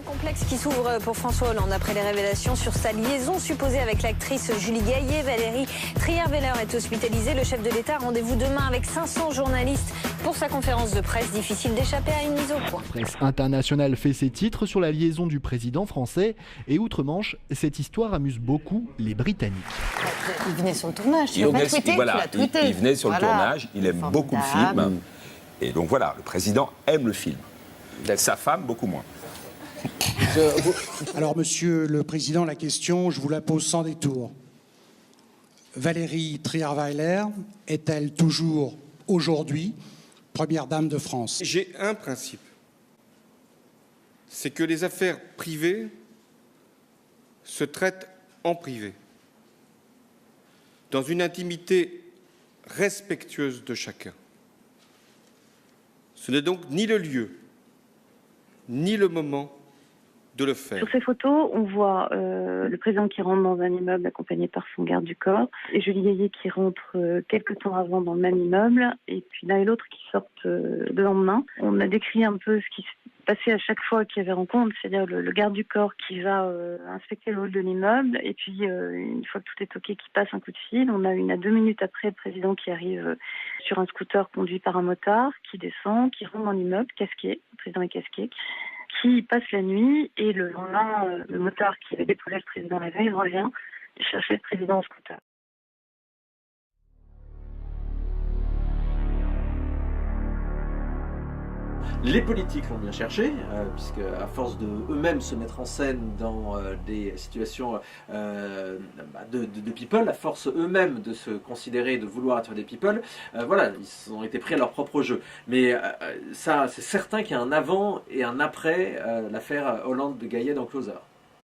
Complexe qui s'ouvre pour François Hollande après les révélations sur sa liaison supposée avec l'actrice Julie Gaillet. Valérie Trierweiler est hospitalisée. Le chef de l'État a rendez-vous demain avec 500 journalistes pour sa conférence de presse. Difficile d'échapper à une mise au point. La presse internationale fait ses titres sur la liaison du président français. Et outre-Manche, cette histoire amuse beaucoup les Britanniques. Il venait sur le tournage, tu l'as pas tweeté, voilà, tu l'as tweeté. il venait sur le tournage, il aime beaucoup le film. Et donc voilà, le président aime le film. Sa femme, beaucoup moins. Alors, Monsieur le Président, la question, je vous la pose sans détour. Valérie Trierweiler est-elle toujours, aujourd'hui, première dame de France? J'ai un principe, c'est que les affaires privées se traitent en privé, dans une intimité respectueuse de chacun. Ce n'est donc ni le lieu, ni le moment de le faire. Sur ces photos, on voit le président qui rentre dans un immeuble accompagné par son garde du corps et Julie Gaillet qui rentre quelques temps avant dans le même immeuble et puis l'un et l'autre qui sortent le lendemain. On a décrit un peu ce qui se passait à chaque fois qu'il y avait rencontre, c'est-à-dire le garde du corps qui va inspecter le hall de l'immeuble et puis une fois que tout est OK, qui passe un coup de fil. On a une à 2 minutes après le président qui arrive sur un scooter conduit par un motard, qui descend, qui rentre dans l'immeuble, casqué, le président est casqué, qui passe la nuit et le lendemain, le motard qui avait déposé le président la veille revient chercher le président en scooter. Les politiques l'ont bien cherché, puisque à force de eux-mêmes se mettre en scène dans des situations de people, à force eux-mêmes de se considérer, de vouloir être des people, voilà, ils ont été pris à leur propre jeu. Mais ça, c'est certain qu'il y a un avant et un après l'affaire Hollande de Gaillet dans Closer.